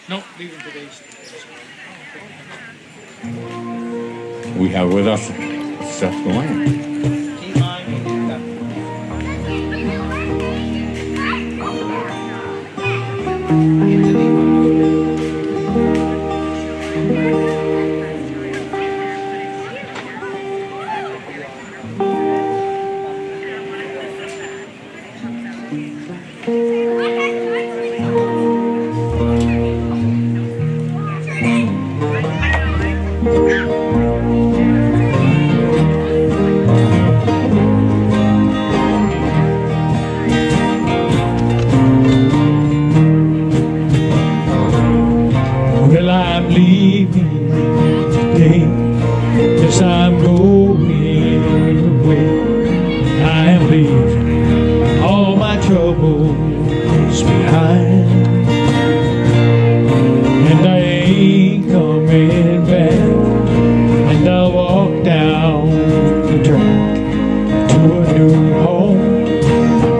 No, leaving today's. We have with us Seth Delaney. Well, I'm leaving today. Yes, I'm going away. I am leaving all my troubles behind, and I ain't coming back. And I'll walk down the track to a new home,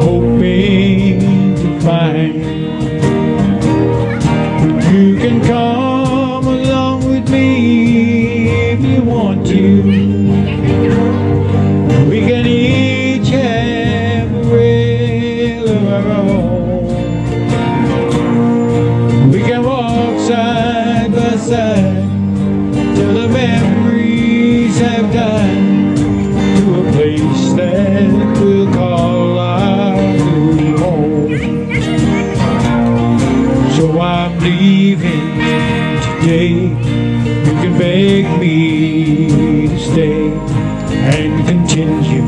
hoping to find. You can come along with me if you want to. We can each have a rail of our own. We can walk side by side till the memories have died, to a place that we'll call our new home. So I'm leaving today. You can beg me to stay and continue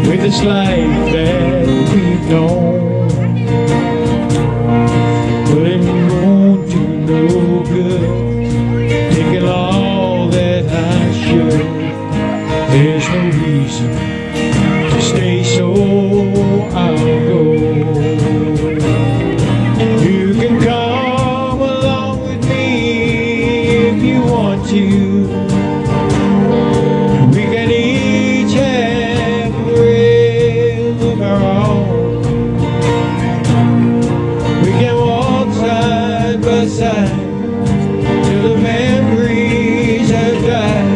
with this life that we've known. But it won't do no good taking all that I should. There's no reason to stay, so I'll go. You can come along with me if you want to. We can each have a rail of our own. We can walk side by side till the memories have died,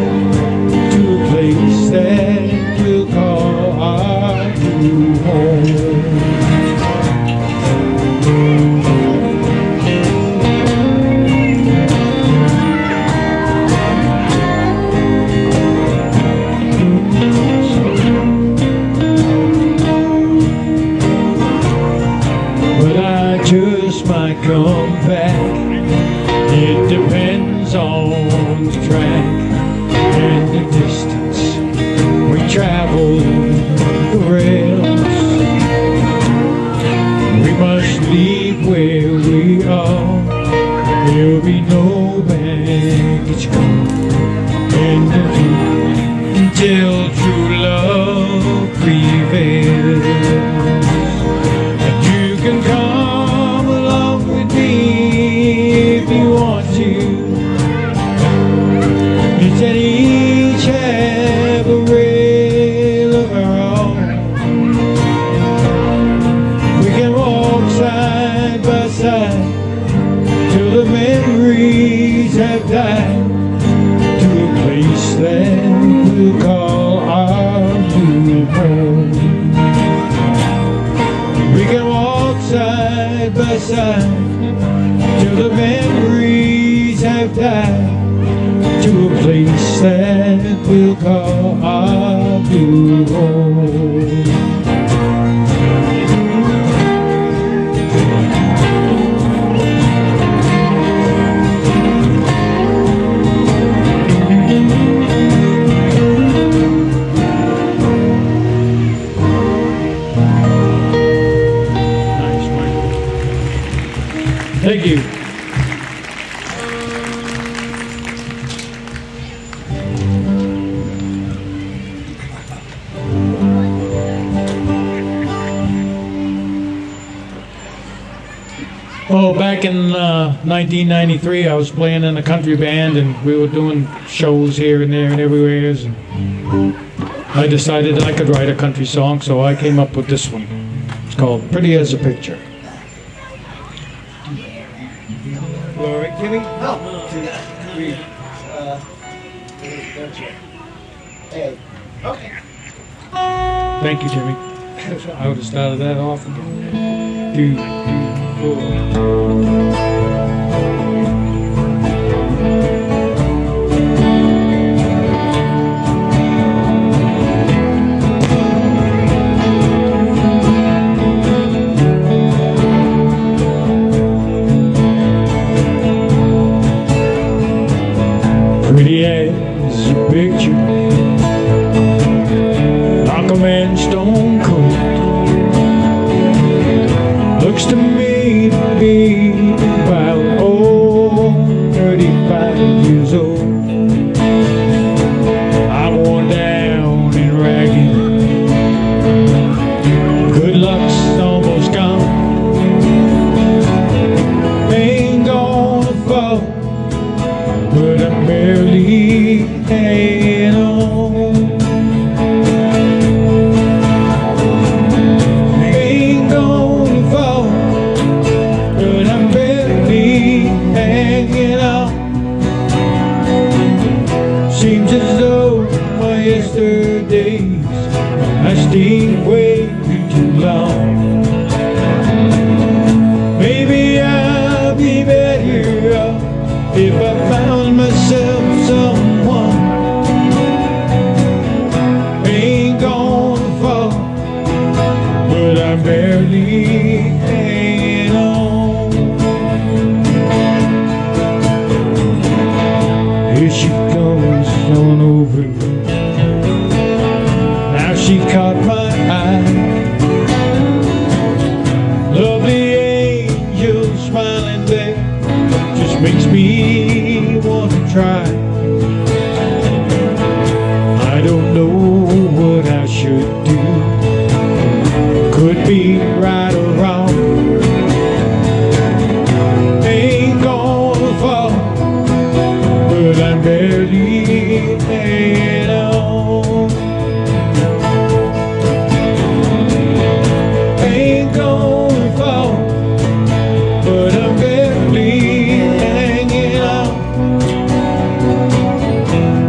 to a place that we'll call our new home. But I just might come back. It depends on the track and the distance we travel the rails. We must leave where we are. There'll be no baggage come in the view until true love prevails. And you can come along with me if you want to. We can each have a rail of our own. We can walk side by side till the memories have died, to a place that we'll call our new home. We can walk side by side till the memories have died, to a place that we'll call our new home. Thank you. Oh, back in 1993, I was playing in a country band, and we were doing shows here and there and everywhere. And I decided I could write a country song, so I came up with this one. It's called Pretty as a Picture. All right, Timmy? No. 2, 3. A. Okay. Thank you, Timmy. I would have started that off again. 2, 3, 4. Pretty as a picture, like a man stone cold. Looks to me to be about 35 years old. I'm worn down and ragged, good luck's almost gone. Ain't gonna fall, but I'm barely hanging on. Ain't gonna fall, but I'm barely hanging on. Seems as though my yesterdays lasting way too long. Maybe I'll be better off if I found myself someone. Ain't gonna fall, but I'm barely hanging on. Here she comes on over. Now she caught my eye. Lovely angel smiling there just makes me want to try. I don't know what I should do. Could be right or wrong. Ain't gonna fall, but I'm barely hanging on. Ain't gonna fall, but I'm barely hanging on.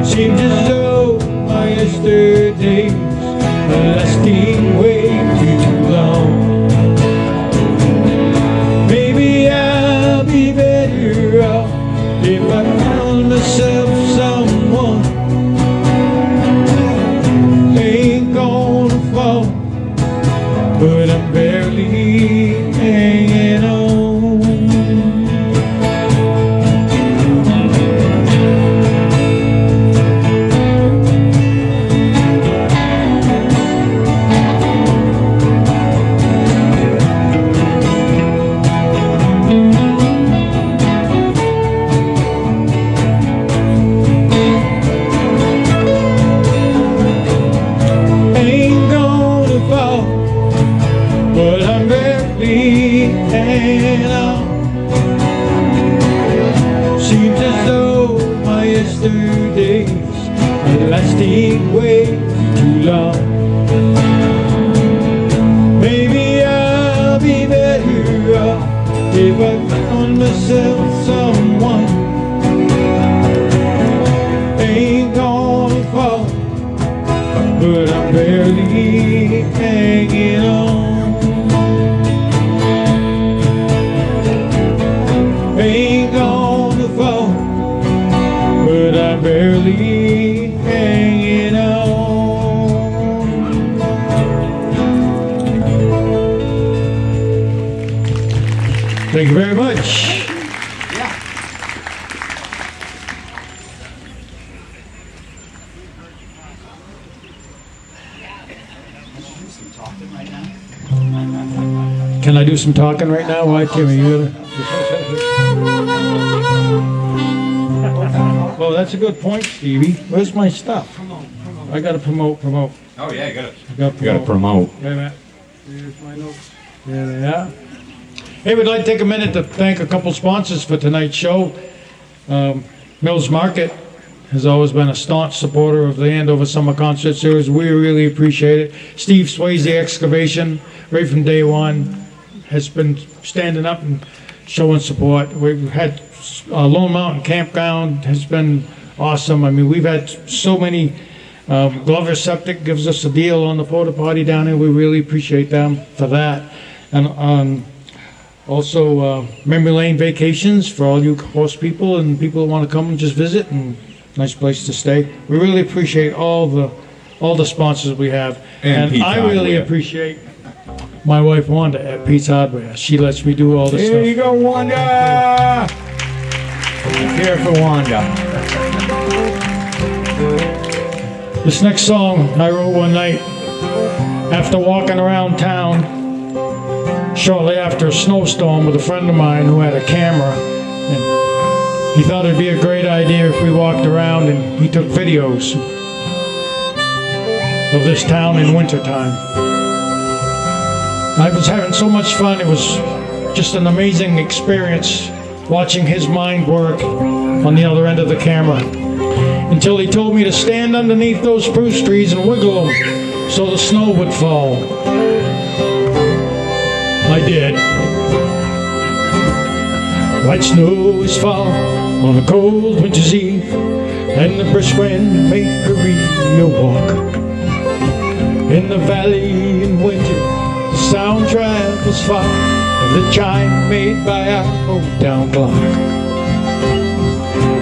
Seems as though my yesterdays are lasting way too long. Maybe I'll be better off if I found myself someone. Ain't gonna fall, but I'm barely hanging on. Ain't gonna fall, but I'm barely hanging on. Seems as though my yesterdays are lasting way too long. Maybe I'll be better off if I found myself someone. Ain't gonna fall, but I'm barely hanging on. Ain't gonna fall, but I'm barely hanging on. Thank you very much. Can I do some talking right now? Why, Timmy? You well, that's a good point, Stevie. Where's my stuff? I gotta promote. Oh yeah, you gotta I gotta promote. Wait a minute. Here's my notes. There they are. Hey, we'd like to take a minute to thank a couple sponsors for tonight's show. Mills Market has always been a staunch supporter of the Andover Summer Concert Series. We really appreciate it. Steve Swayze Excavation, right from day one, has been standing up and showing support. We've had Lone Mountain Campground has been awesome. I mean, we've had so many. Glover Septic gives us a deal on the porta potty down there. We really appreciate them for that. And also Memory Lane Vacations for all you horse people and people who want to come and just visit, and nice place to stay. We really appreciate all the sponsors we have. And Pete's I really Hardware. appreciate my wife Wanda at Pete's Hardware. She lets me do all this Here you stuff. go, Wanda! Here for Wanda. This next song I wrote one night after walking around town shortly after a snowstorm with a friend of mine who had a camera, and he thought it'd be a great idea if we walked around and he took videos of this town in wintertime. I was having so much fun. It was just an amazing experience watching his mind work on the other end of the camera, until he told me to stand underneath those spruce trees and wiggle them so the snow would fall. I did. White snow is fall on a cold winter's eve, and the brisk wind make Maria walk. In the valley in winter, the sound travels far of the chime made by our old town clock.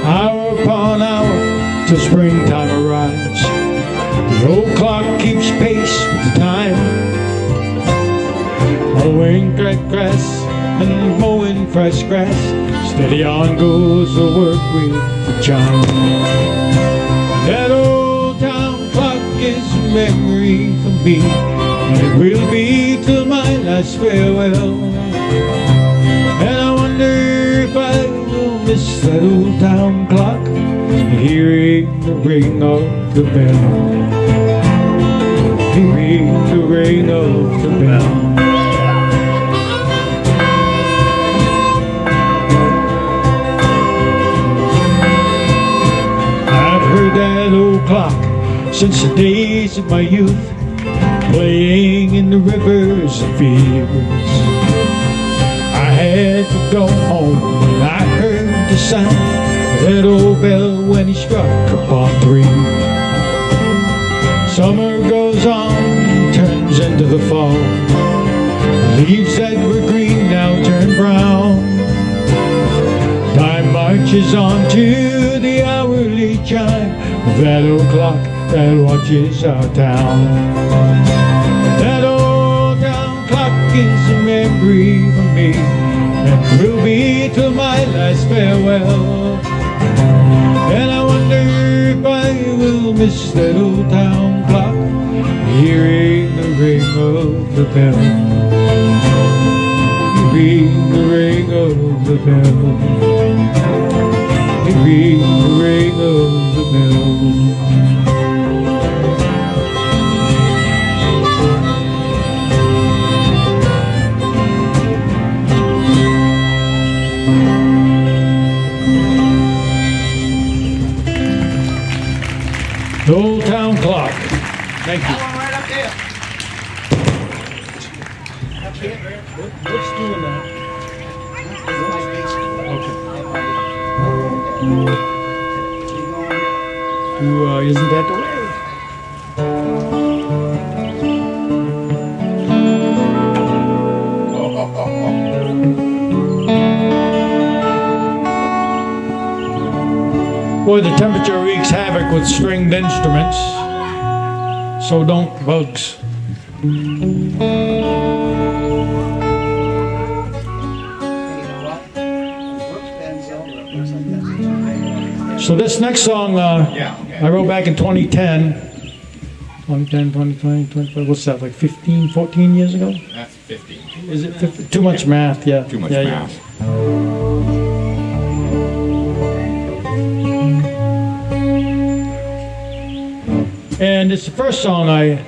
Hour upon hour till springtime arrives, the old clock keeps pace with the time. Mowing grass and mowing fresh grass, steady on goes the work with the chime. That old town clock is a memory for me, and it will be till my last farewell. And I wonder if I will miss that old town clock, hearing the ring of the bell, hearing the ring of the bell. I've heard that old clock since the days of my youth, playing in the rivers and fields. I had to go home when I heard the sound of that old bell when he struck upon 3. Summer goes on, turns into the fall. The leaves that were green now turn brown. Time marches on to the hourly chime of that old clock that watches our town. That old town clock is a memory for me, and will be till my last farewell. And I wonder if I will miss that old town clock, hearing the ring of the bell, hearing the ring of the bell, hearing the ring of the bell. The old town clock. Thank you. That one right up there. Up here. What's doing that? Okay. Isn't that the way? Boy, the temperature wreaks havoc with stringed instruments. So don't bugs. Hey, you know what? Brooks bends over. It looks like that's So this next song I wrote back in 2010. 2010, 2020, 25, what's that, like 15, 14 years ago? That's 50. Is it 50? Too much math, yeah. Too much Yeah, math. And it's the first song I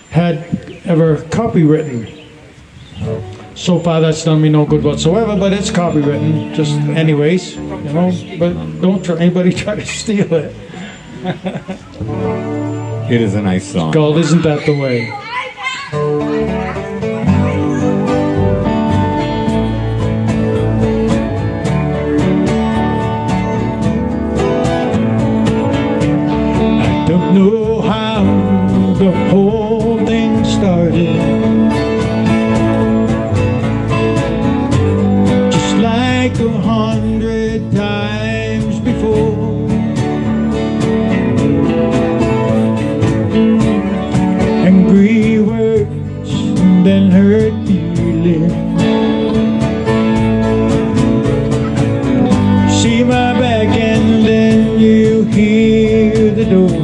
had ever copywritten. So far that's done me no good whatsoever, but it's copywritten, just anyways, you know, but don't anybody try to steal it. It is a nice song. Called Isn't That the Way? 100 times before. Angry words, then hurt feelings. See my back and then you hear the door.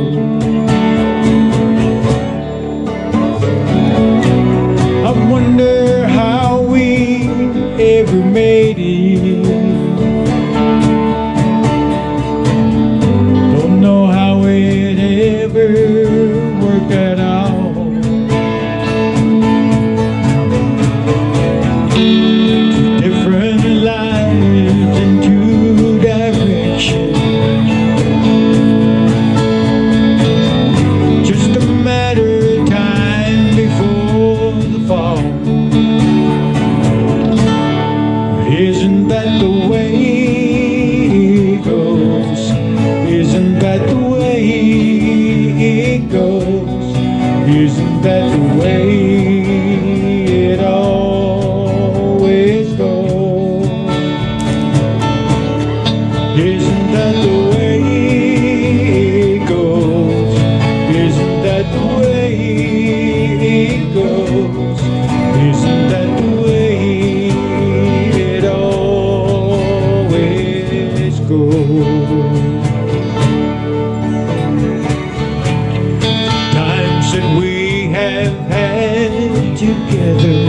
I wonder how we ever made it. Don't know how it ever worked at all. Two different lives in two directions. Just a matter of time before the fall. Isn't that the way it goes? Isn't that the way it goes? Isn't that the way it always goes? Isn't that the way it goes? Isn't that the way it goes? Isn't that the way it always goes? Times that we have had together,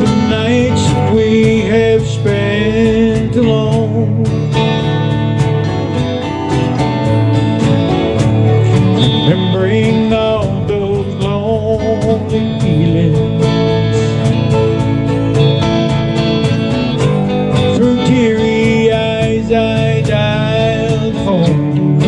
the nights that we have spent alone, remembering all those lonely feelings. Through teary eyes I dialed home.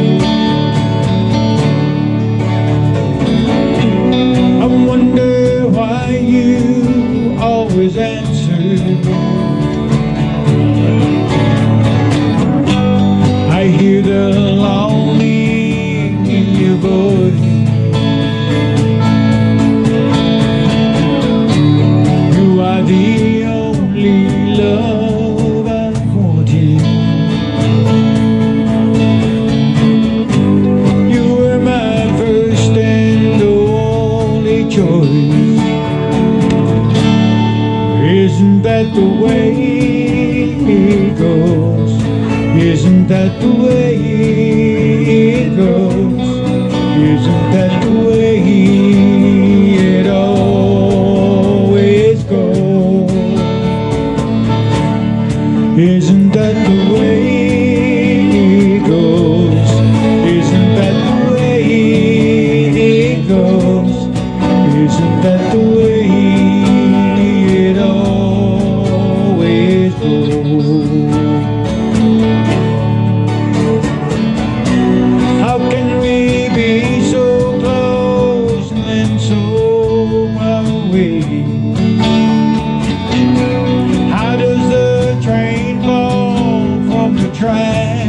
I wonder why you always answered. I hear the longing in your voice. You are the only love I wanted. You were my first and only choice. Isn't that the way it goes? Isn't that the way it goes? Isn't that the way it always goes? Isn't that the way it goes? Isn't that the way it goes? Isn't that the way it always goes? How can we be so close and then so far away? How does the train fall from the track?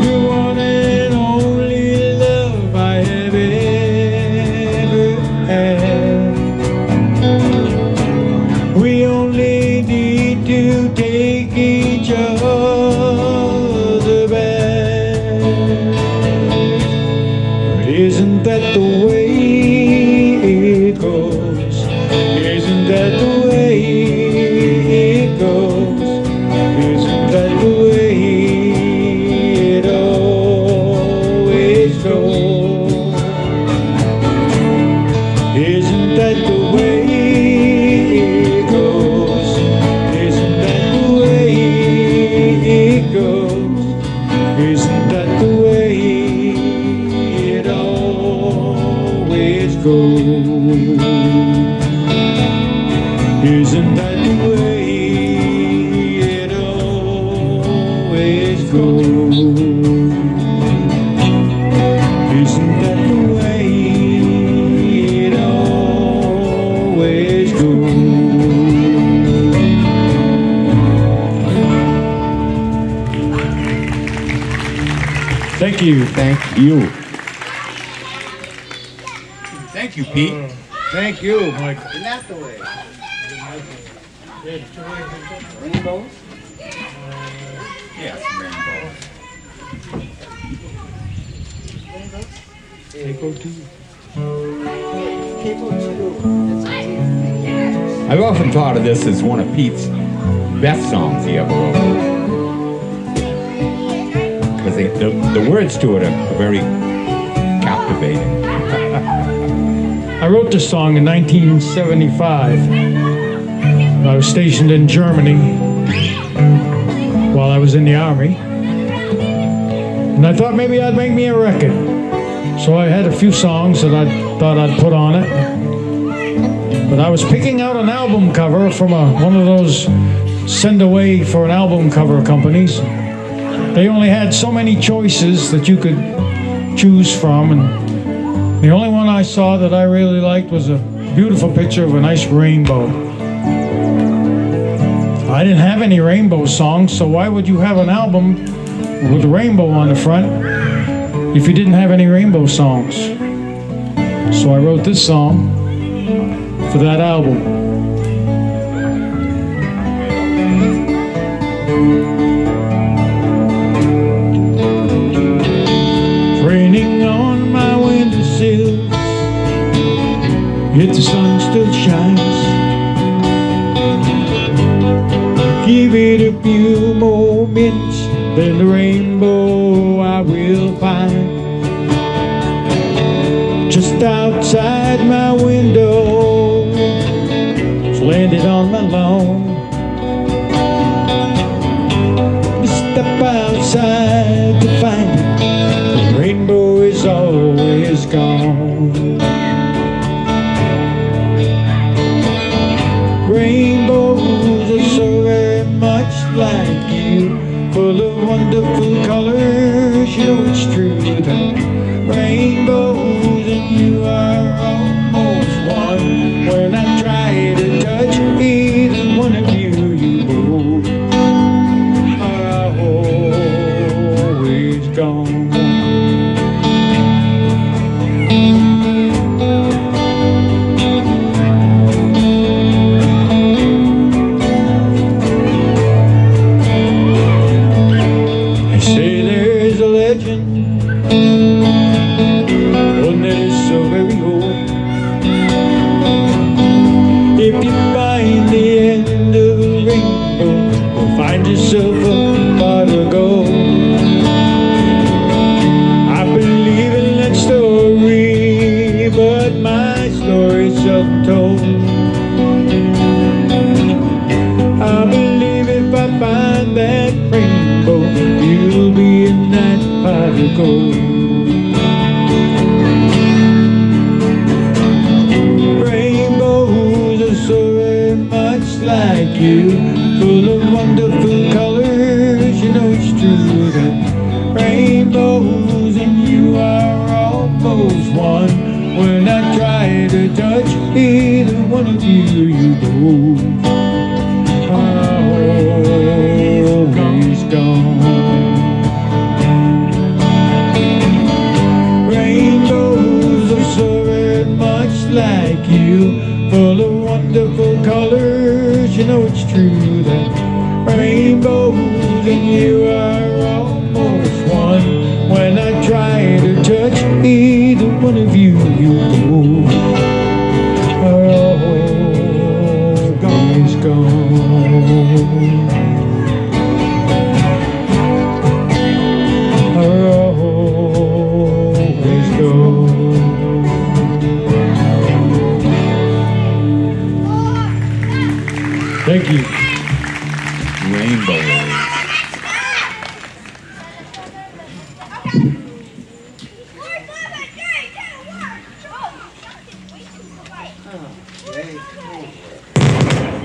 You're one and only love I have ever had. We only need to take each other back. But isn't that the way it goes? Isn't that the way it goes? Isn't that the way it always goes? Isn't that the way it goes? Isn't that the way it goes? Isn't that the way it always goes? Isn't that the way it always goes? Isn't that the way it always goes? Thank you. Thank you. Thank Thank you, Pete. Thank you, Michael. Isn't that the way? Rainbows? Yes, rainbow. Capo 2. Capo 2. That's a I've often thought of this as one of Pete's best songs he ever wrote. Because the words to it are very captivating. I wrote this song in 1975. I was stationed in Germany while I was in the Army. And I thought maybe I'd make me a record. So I had a few songs that I thought I'd put on it. But I was picking out an album cover from one of those send away for an album cover companies. They only had so many choices that you could choose from, and the only one I saw that I really liked was a beautiful picture of a nice rainbow. I didn't have any rainbow songs, so why would you have an album with a rainbow on the front if you didn't have any rainbow songs? So I wrote this song for that album. Raining on my windowsill, yet the sun still shines. Give it a few more minutes, then the rainbow I will find. Just outside my window, it's landed on my lawn. Step outside to find it, the rainbow is always gone. Rainbows are so very much like you, full of wonderful colors. You know it's true that rainbows and you are almost one. When I try to touch either one of you, you both are always gone. They say there's a legend, one that is so very old. If you find the end of a rainbow, you'll find yourself a pot of gold. I believe in that story, but my story's self-told. I believe if I find that rainbow, you'll be in that pot of gold. Rainbows are so very much like you, full of wonderful colors. You know it's true that rainbows and you are almost one. When I try to touch either one of you, you both are always gone. Rainbows are so very much like you, full of wonderful colors. You know it's true that rainbows and you are almost one. When I try to touch either one of you, you both are always gone. Are always gone. Thank you. Rainbow.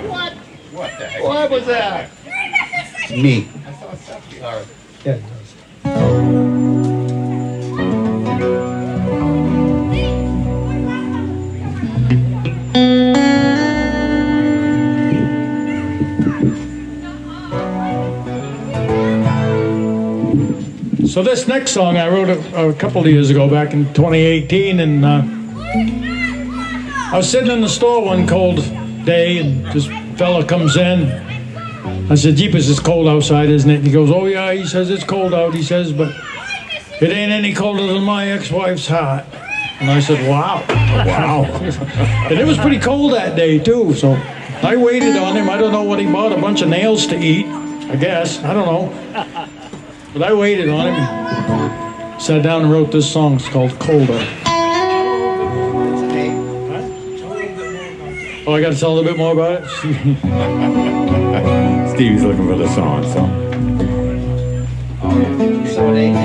What? What the heck? What was that? Me. Sorry. Yeah. So this next song I wrote a couple of years ago, back in 2018, and I was sitting in the store one cold day, and this fella comes in. I said, "Jeepers, it's cold outside, isn't it?" He goes, "Oh yeah." He says, "It's cold out." He says, "But it ain't any colder than my ex-wife's heart." And I said, "Wow, wow." And it was pretty cold that day too. So I waited on him. I don't know what he bought. A bunch of nails to eat, I guess. I don't know. But I waited on him. Sat down and wrote this song. It's called "Colder." Oh, I got to tell a little bit more about it? Stevie's looking for the song, so. So it ain't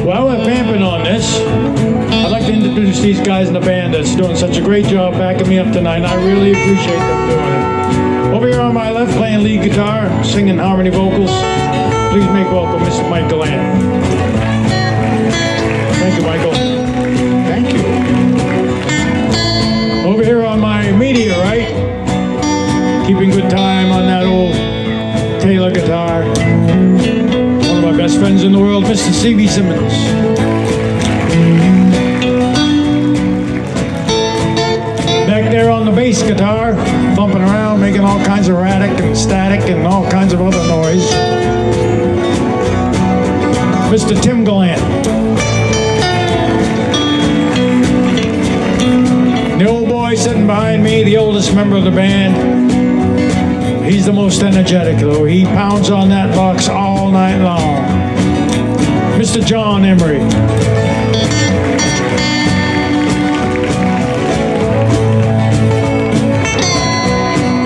While we're vamping on this, I'd like to introduce these guys in the band that's doing such a great job backing me up tonight, and I really appreciate them doing it. Over here on my left, playing lead guitar, singing harmony vocals, please make welcome Mr. Mike Gallant. Thank you, Michael. Thank you. Over here on my media right, keeping good time on that old Taylor guitar, one of my best friends in the world, Mr. C.B. Simmons. Back there on the bass guitar, bumping around, making all kinds of erratic and static and all kinds of other noise, Mr. Tim Gallant. The old boy sitting behind me, the oldest member of the band, he's the most energetic though. He pounds on that box all night long. Mr. John Emery.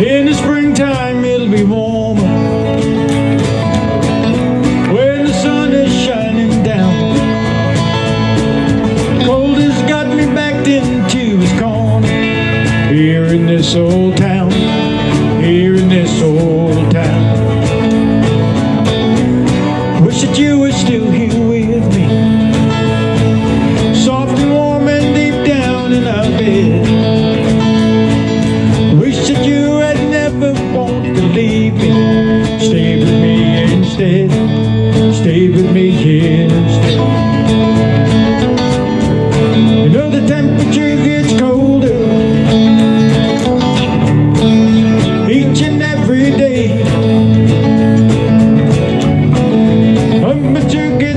In the springtime it'll be warmer when the sun is shining down. Cold has got me backed into his corner here in this old town, here in this old town. Wish that you were still here with me, soft and warm and deep down in our bed. Wish that you had never wanted to leave me. Stay with me instead. Stay with me instead. You know the temperature gets colder each and every day. Temperature gets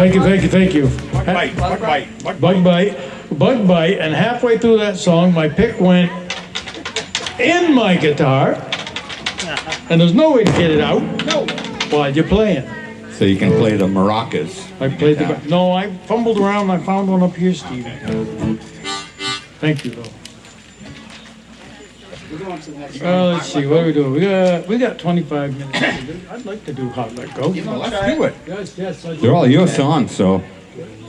Thank you, thank you, thank you. Bug bite, bug bite, bug Bug bite. bug bite, and halfway through that song, my pick went in my guitar, and there's no way to get it out. No. While you're playing. So you can play the maracas. I played the. No, I fumbled around. I found one up here, Steve. Thank you, though. We're going to the next Let's see. What are we doing? We got 25 minutes. I'd like to do Hot Let Go. Give 'em a Let's try. do it. Yes. They're all your songs, so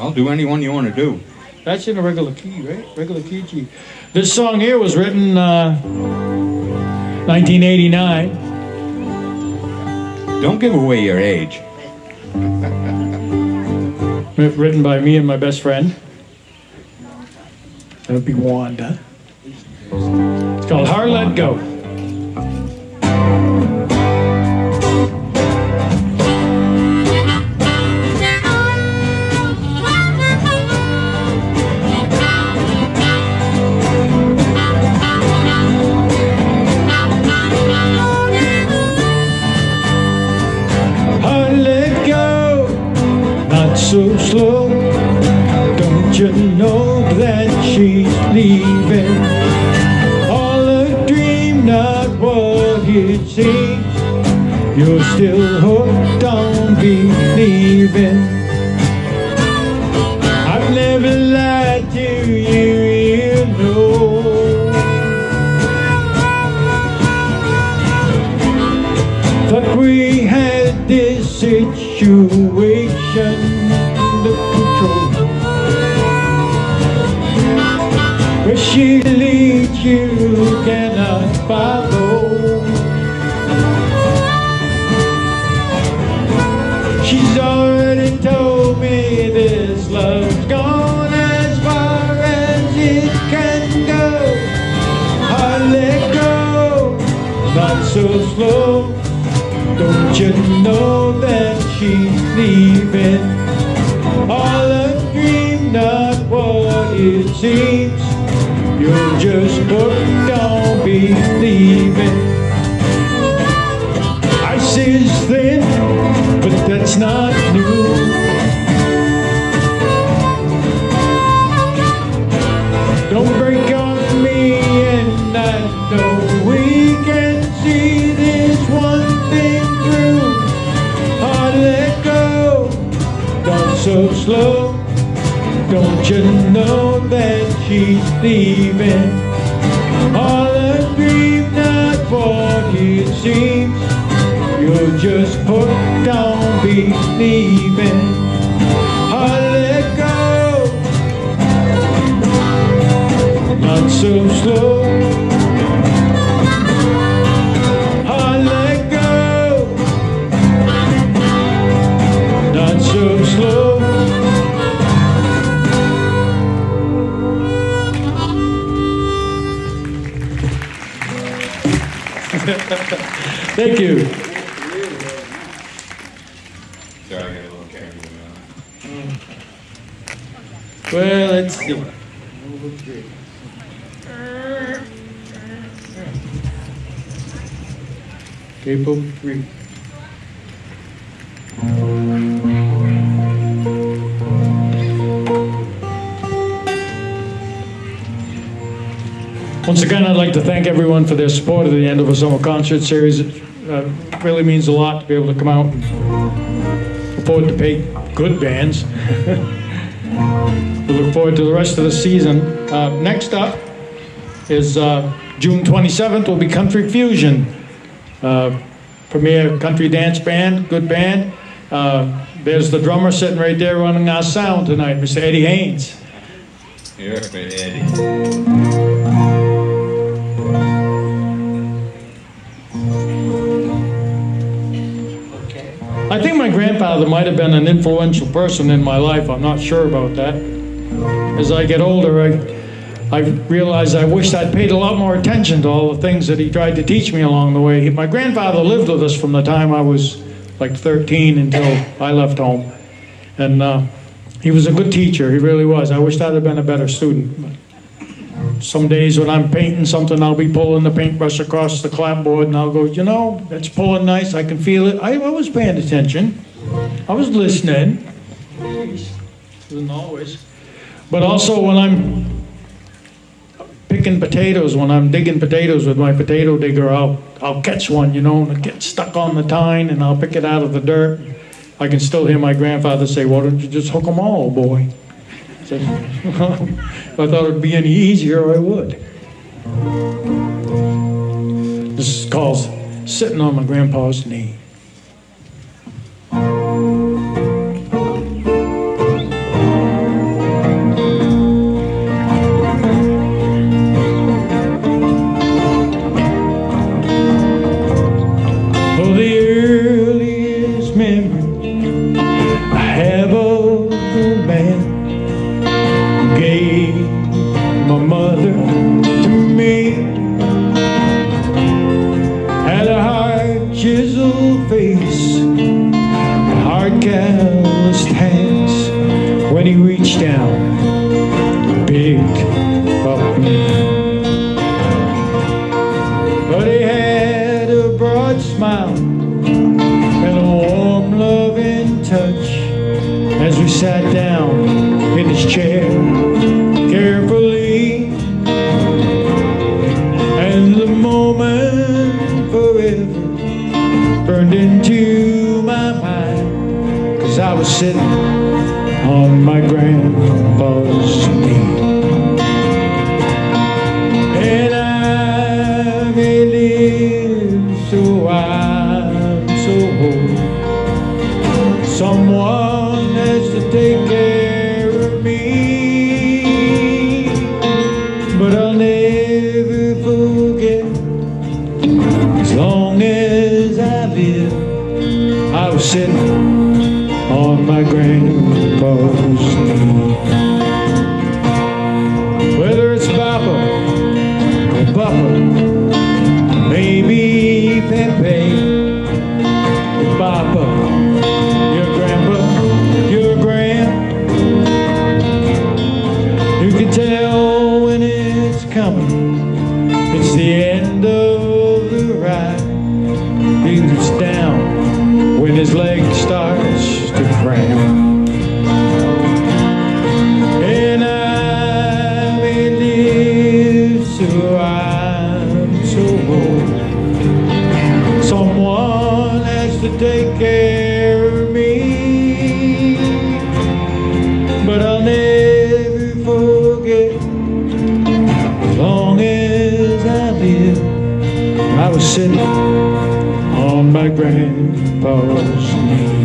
I'll do any one you want to do. That's in a regular key, right? Regular key G. This song here was written 1989. Don't give away your age. Written by me and my best friend. That would be Wanda. It's called Hard Let Go. Hard let go, not so slow. Don't you know that she's leaving? All a dream, not what it seems. You're still hooked on believing. I've never lied to you, you know. Thought we had this situation under control. Where she leads you cannot follow. She's already told me this love's gone as far as it can go. I let go, not so slow. Don't you know that she's leaving? All a dream, not what it seems. You're just hooked on believing. Ice is thin, but that's not new. Don't break on me, and I know we can see this one thing through. Hard let go, not so slow. Don't you know that she's leaving? All a dream, not what it seems. You're just hooked on believing. Hard let go, not so slow. Hard let go, not so slow. Thank you. Sorry, I got a little carried away. Well, let's see. Capo 3. Once again, I'd like to thank everyone for their support of the Andover Summer Concert Series. It really means a lot to be able to come out and afford to pay good bands. We look forward to the rest of the season. Next up is June 27th will be Country Fusion. Premier country dance band, good band. There's the drummer sitting right there running our sound tonight, Mr. Eddie Haynes. Here, Eddie. I think my grandfather might have been an influential person in my life. I'm not sure about that. As I get older, I realize I wish I'd paid a lot more attention to all the things that he tried to teach me along the way. My grandfather lived with us from the time I was like 13 until I left home. And he was a good teacher, he really was. I wish I'd have been a better student. Some days when I'm painting something, I'll be pulling the paintbrush across the clapboard and I'll go, you know, that's pulling nice, I can feel it. I was paying attention. I was listening. Isn't always. But also when I'm picking potatoes, when I'm digging potatoes with my potato digger, I'll catch one, and it gets stuck on the tine, and I'll pick it out of the dirt. I can still hear my grandfather say, "Why don't you just hook them all, boy?" I said, if I thought it'd be any easier, I would. This is called Sitting on My Grandpa's Knee. Sitting on my grandpa's knee. And I may live so I'm so old. Someone has to take care of me, but I'll never forget. As long as I live, I was sitting on my grandpa's knee. Whether it's Papa or Papa, maybe Pepe, Papa, your grandpa, your grand, you can tell when it's coming. It's the end of the ride. He's down when his leg starts to cramp. And I may live so I'm so old. Someone has to take care of me, but I'll never forget. As long as I live, I was sitting on my grandpa's knee.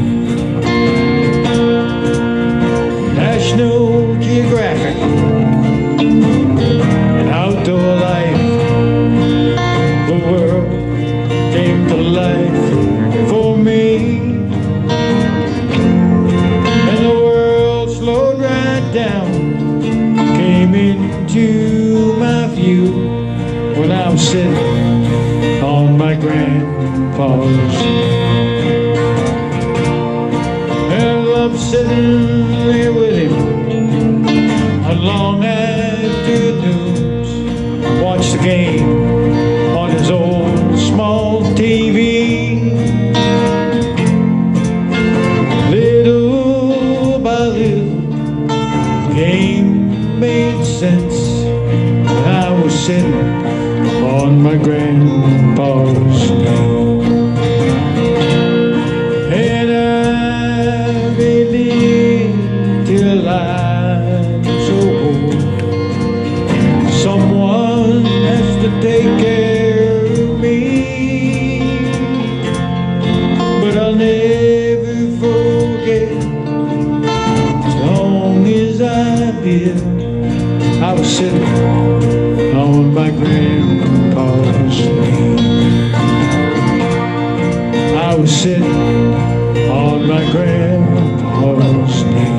National Geographic and outdoor life. The world came to life for me, and the world slowed right down, came into my view when I was sitting on my grandpa's knee. And I'm sitting there with him on long afternoons, watch the game on his old small TV. Little by little, the game made sense, and I was sitting on my grandpa's knee. And I believe till I'm so old, someone has to take care of me, but I'll never forget. As long as I live, I was sitting on my grandpa's knee. I was sitting on my grandpa's knee.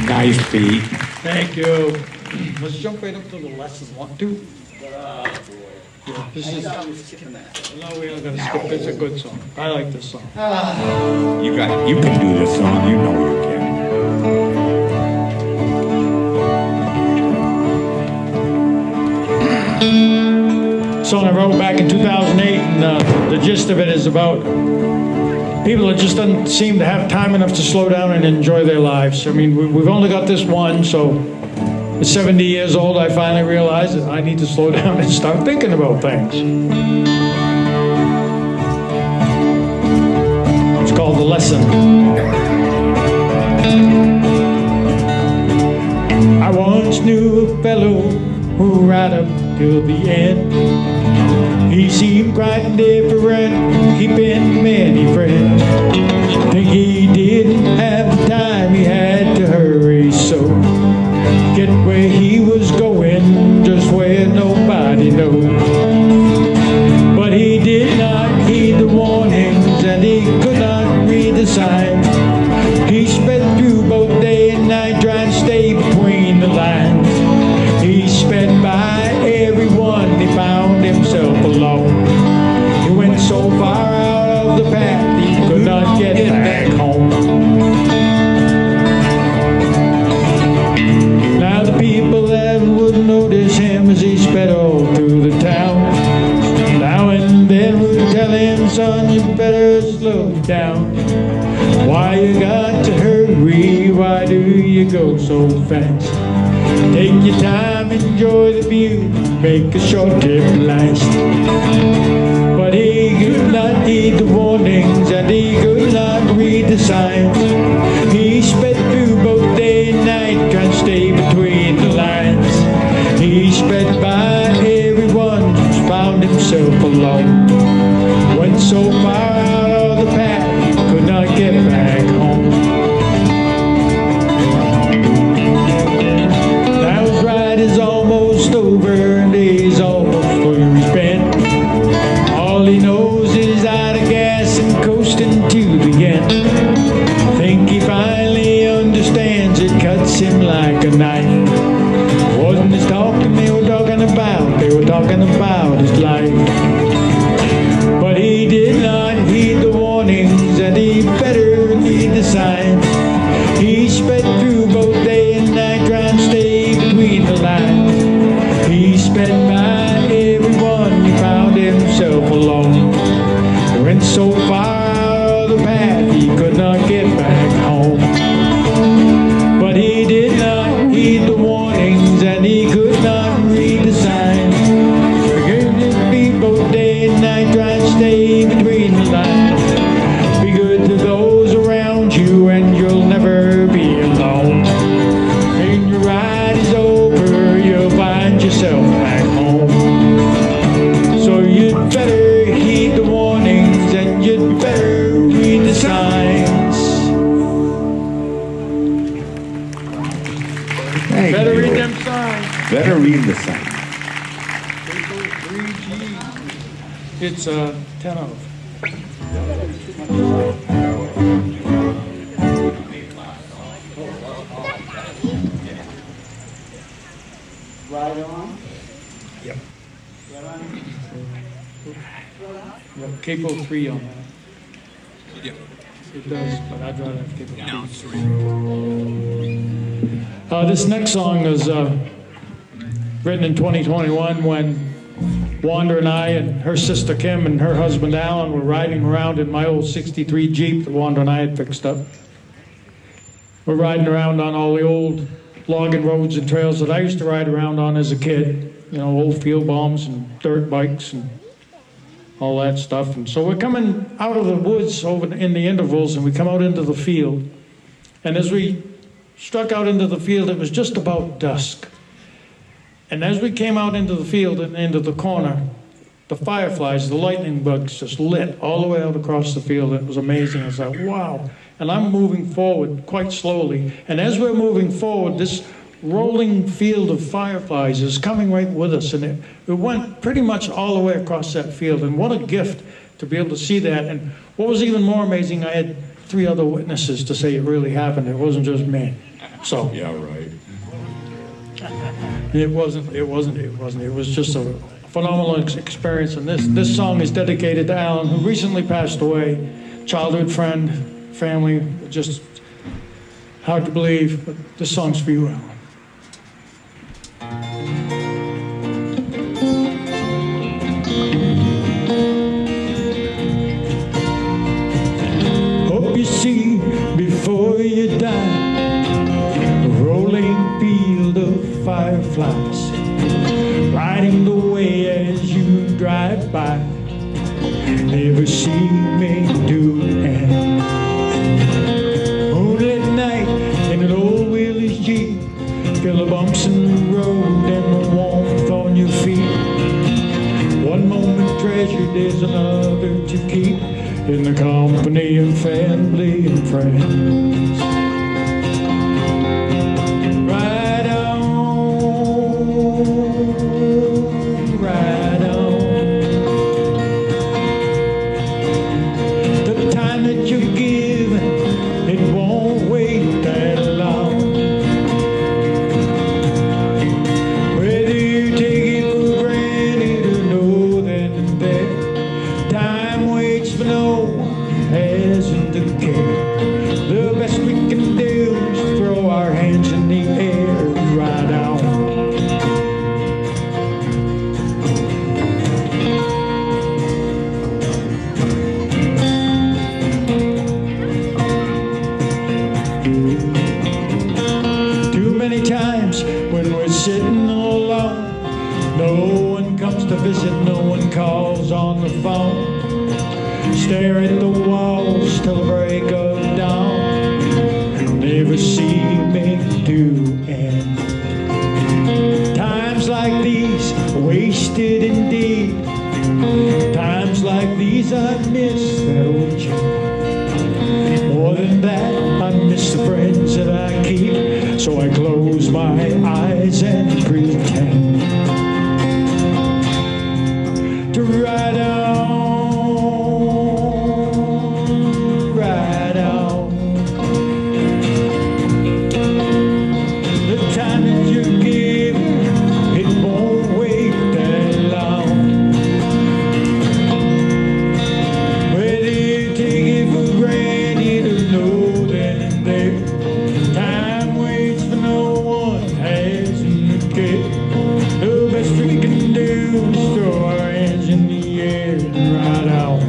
Nice, Pete. Thank you. Let's jump right up to the lesson. 1, 2. This I is, thought we were skipping that. no, we are gonna skip. It's a good song. I like this song. You can do this song. You know you can. Song I wrote back in 2008, and the gist of it is about people that just don't seem to have time enough to slow down and enjoy their lives. I mean, we've only got this one, so at 70 years old, I finally realized that I need to slow down and start thinking about things. It's called The Lesson. I once knew a fellow who right up till the end, he seemed quite indifferent, keeping many friends. Think he didn't have the time, he had to hurry so get where he was going, just where nobody knows. But he did not heed the warnings, and he could not read the signs. He sped through both day and night, trying to stay between the lines. He sped by everyone, he found himself alone. He went so far out of the path, he could not get back home. Now the people that would notice him as he sped all through the town, now and then would tell him, son, you better slow down. Why you got to hurry? Why do you go so fast? Take your time, enjoy the view, make a short trip last. But he could not heed the warnings, and he could not read the signs. He sped through both day and night, trying to stay between the lines. He sped by everyone, just found himself alone. Went so far out of the path, he could not get back home. Now his ride is almost over, and he's almost fully spent. All he knows is out of gas and coasting to the end. Think he finally understands, it cuts him like a knife. Wasn't his talking they were talking about, they were talking about his life. But he did not heed the warnings, and he better heed the signs. He sped through both day and night, trying to stay between the lines. He sped by everyone, he found himself alone. He went so far out of the path, he could not get back home. But he did not heed the warnings, and he could not read the signs. Forgive his be both day and night, trying to stay between the lines. Be good to those around you, and you'll never be alone. When your ride is over, you'll find yourself back home. So you'd better heed the warnings, and you'd better read the signs. Thank Better you. read them signs. Better read the sign. It's 10 of. Right on. Yep. Right on. Capo 3 on that. Yep. It does, but I'd rather have Capo 3. This next song is written in 2021 when Wanda and I and her sister Kim and her husband Alan were riding around in my old 63 Jeep that Wanda and I had fixed up. We're riding around on all the old logging roads and trails that I used to ride around on as a kid. You know, old field bombs and dirt bikes and all that stuff. And so we're coming out of the woods over in the intervals, and we come out into the field. And as we struck out into the field, it was just about dusk. And as we came out into the field and into the corner, the fireflies, the lightning bugs just lit all the way out across the field. It was amazing. I was like, wow. And I'm moving forward quite slowly. And as we're moving forward, this rolling field of fireflies is coming right with us. And it went pretty much all the way across that field. And what a gift to be able to see that. And what was even more amazing, I had 3 other witnesses to say it really happened. It wasn't just me. So. Yeah, right. It wasn't. It was just a phenomenal experience. And this song is dedicated to Alan, who recently passed away. Childhood friend, family, just hard to believe, but this song's for you, Alan. Hope you see before you die a rolling field of fireflies lighting the way as you drive by. Never see me do it. Moonlit night in an old wheeler's Jeep. Feel the bumps in the road and the warmth on your feet. One moment treasured is another to keep in the company of family and friends. Ride on, ride on. The time that you're given, it won't wait that long. Whether you take it for granted or know then and there, time waits for no one, hasn't a care. The best we can do is throw our hands in the air and ride out. Too many times when we're sitting alone, no one comes to visit, no one calls on the phone. Stare at the walls till the break of dawn. Never see me do it. Times like these, wasted indeed. Times like these, I miss that old joke. More than that, I miss the friends that I keep. So I close my eyes and pretend to ride on, ride on. The time that you're given, it won't wait that long. Whether you take it for granted or know then and there, time waits for no one, hasn't a care. The best we can do is throw our hands in the air and ride out.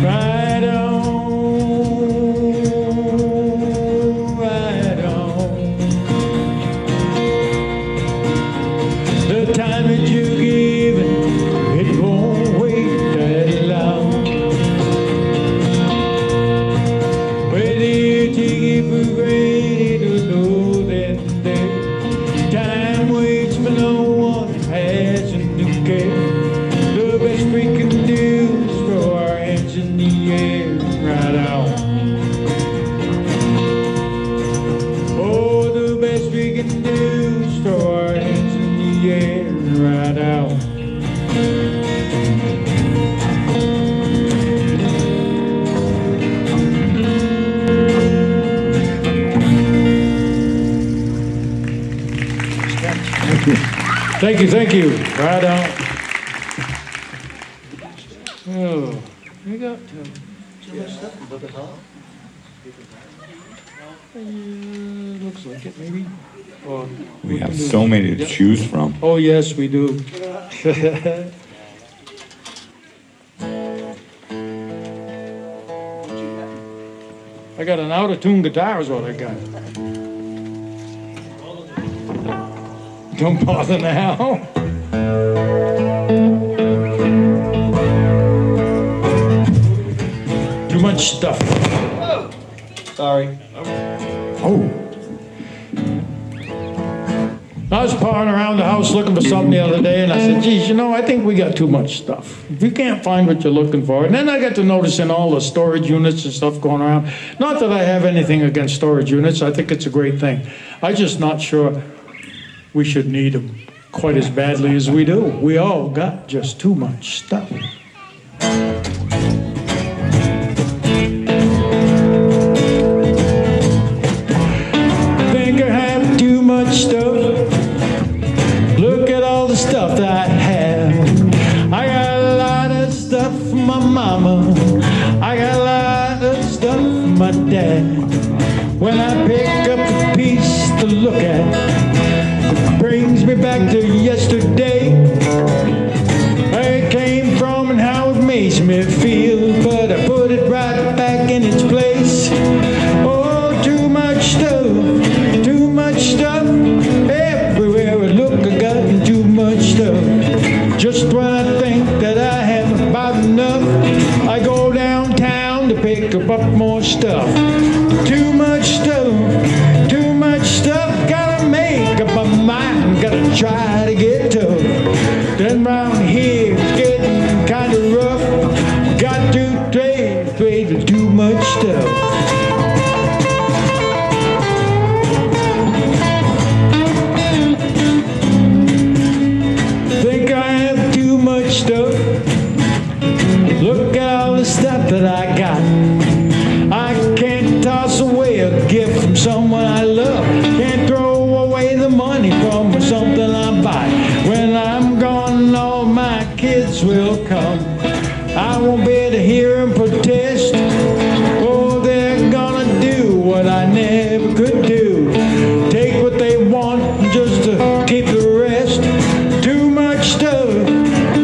Ride on, ride on. The time that you're given, it won't wait that long. Whether you take it for granted or know that there, time waits for no one, hasn't a care. The best we can do is throw our hands in the air and ride out. Oh, the best we can do is throw our hands in the air and ride out. Thank you. Ride on. Oh, we got looks like it, maybe. Or We have can do- so many to Yep. choose from. Oh, yes, we do. I got an out-of-tune guitar is what I got. Don't bother now. Too much stuff. Sorry. Oh, I was pawing around the house looking for something the other day, and I said, geez, you know, I think we got too much stuff. If you can't find what you're looking for. And then I got to noticing all the storage units and stuff going around. Not that I have anything against storage units. I think it's a great thing. I'm just not sure we should need them quite as badly as we do. We all got just too much stuff. Think I have too much stuff. Look at all the stuff that I have. I got a lot of stuff from my mama. I got a lot of stuff from my dad. When I pick up a piece to look at, it brings me back to yesterday. Where it came from and how it makes me feel. But I put it right back in its place. Oh, too much stuff, too much stuff. Everywhere I look, I got too much stuff. Just when I think that I have about enough, I go downtown to pick up more stuff. Too much stuff, too much stuff. Gotta make up my mind, gotta try to get tough. Then round here it's getting kinda rough. Got to trade with too much stuff. Stuff. Look at all the stuff that I got. I can't toss away a gift from someone I love. Can't throw away the money from something I buy. When I'm gone, all my kids will come. I won't be to hear them protest. Oh, they're gonna do what I never could do. Take what they want just to keep the rest. Too much stuff.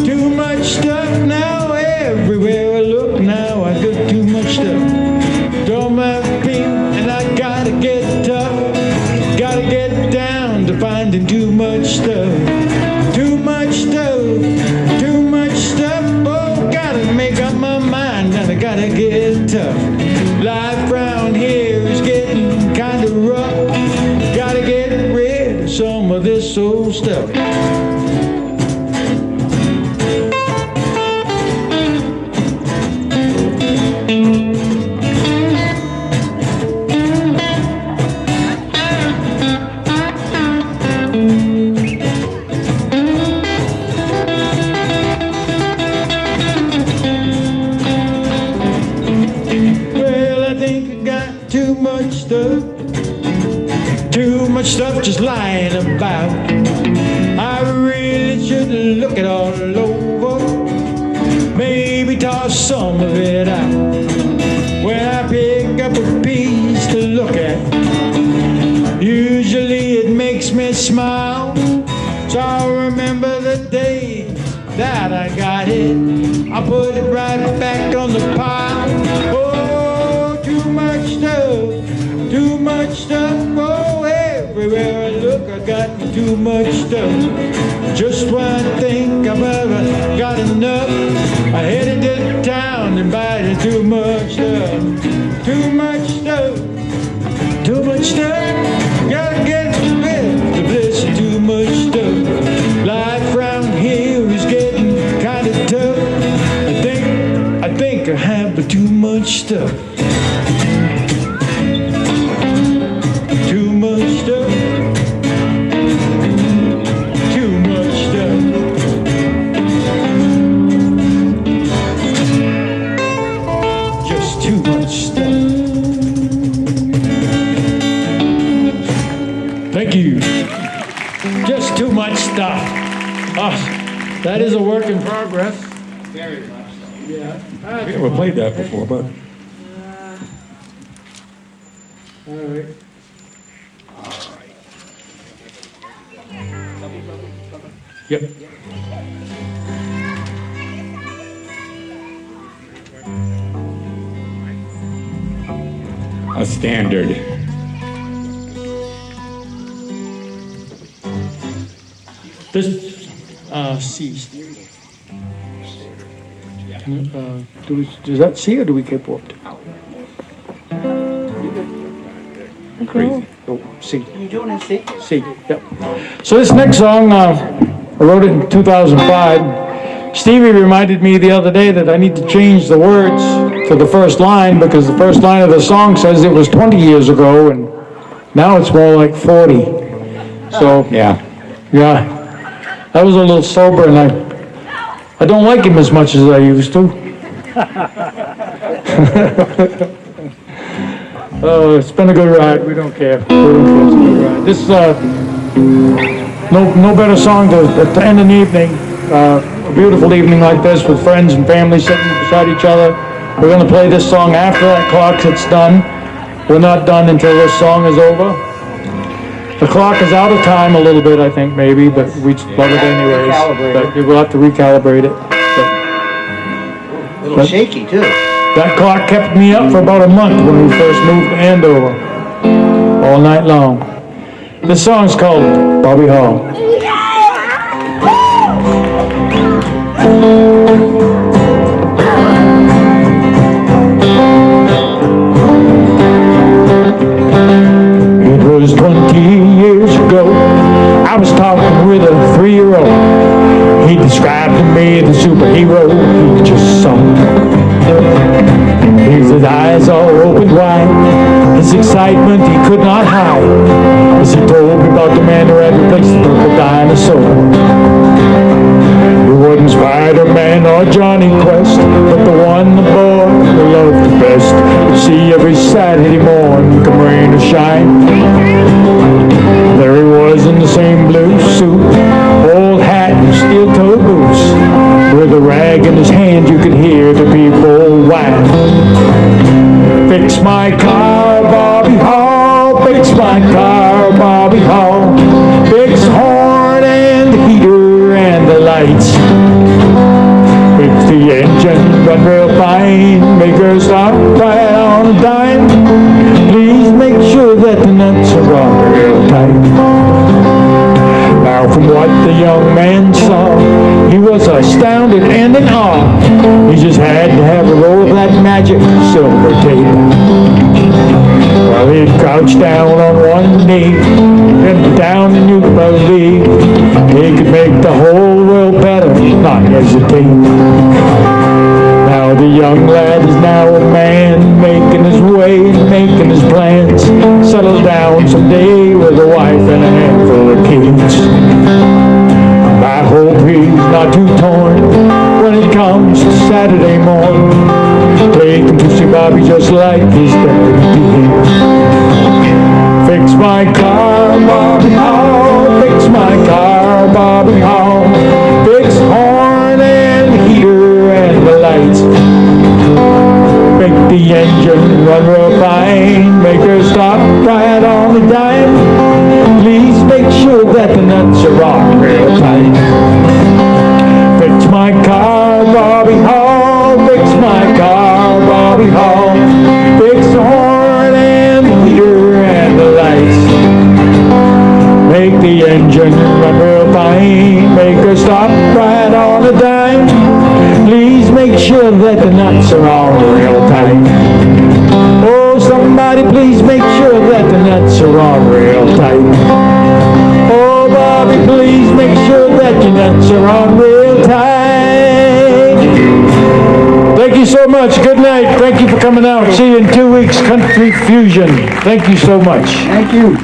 Too much stuff now, everywhere I look now, I got too much stuff. Don't mind me, and I gotta get tough, gotta get down to finding too much stuff. Too much stuff, too much stuff, oh, gotta make up my mind, and I gotta get tough. Life round here is getting kinda rough, gotta get rid of some of this old stuff. Too much stuff just lying about. I really should look it all over. Maybe toss some of it out. When I pick up a piece to look at, usually it makes me smile. So I'll remember the day that I got it. I put it right back on the pile. Oh, too much stuff. Too much stuff, oh, everywhere I look, I got too much stuff. Just when I think I've ever got enough, I headed to town and buy too much stuff. Too much stuff, too much stuff. Gotta get rid of this too much stuff. Life round here is getting kinda tough. I think I have too much stuff. Too much stuff. Too much stuff. Just too much stuff. Thank you. Just too much stuff. Oh, that is a work in progress. Very much so. Yeah. We never played that before, but All right. Yep. a standard. This, C. Does that C or do we get both? Crazy. Oh, C. You doing it, see? C. Yep. So this next song, I wrote it in 2005. Stevie reminded me the other day that I need to change the words to the first line because the first line of the song says it was 20 years ago, and now it's more like 40. So, Yeah. yeah, that was a little sober, and I don't like him as much as I used to. Oh, it's been a good ride. We don't care. We don't care. It's a good ride. This no better song to end an evening, a beautiful evening like this with friends and family sitting beside each other. We're going to play this song after that clock hits done. We're not done until this song is over. The clock is out of time a little bit, I think, maybe, but we love it anyways. But we'll have to recalibrate it. A little shaky, too. That clock kept me up for about a month when we first moved to Andover. All night long. This song's called Bobby Hall. It was 20 years ago. I was talking with a 3-year-old. He described to me the superhero he just saw. His eyes all open wide, his excitement he could not hide, as he told me about the man who had replaced the purple dinosaur. It wasn't Spider-Man or Johnny Quest, but the one the boy loved the best. Would see every Saturday morning, come rain or shine. There he was in the same blue suit, old hat and steel-toed boots. With a rag in his hand, you could hear the people whine. Fix my car, Bobby Hall. Fix my car, Bobby Hall. Fix horn and the heater and the lights. Fix the engine, run real fine. Make her stop right on a dime. Please make sure that the nuts are on real tight. Now from what the young man saw, he was astounded and in awe. He just had to have a roll of that magic silver tape. While he'd crouch down on one knee, and down and you'd believe he could make the whole world better, not hesitate. Now the young lad is now a man, making his way and making his plans. Settle down someday with a wife and a handful of kids. I hope he's not too torn when it comes to Saturday morning. Taking to see Bobby just like his daddy did. Fix my car, Bobby Hall. Fix my car, Bobby Hall. Fix horn and heater and the lights. Make the engine run real fine. Make her stop right on the dime. Please make sure that the nuts are on real tight. Fix my car, Bobby Hall. Fix my car, Bobby Hall. Fix the horn and the heater and the lights. Make the engine run real fine. Make her stop right on a dime. Please make sure that the nuts are all real tight. Oh, somebody please make sure that the nuts are all real tight. Oh, Bobby, please make sure that your nuts are all real tight. Thank you so much. Good night. Thank you for coming out. See you in 2 weeks, Country Fusion. Thank you so much. Thank you.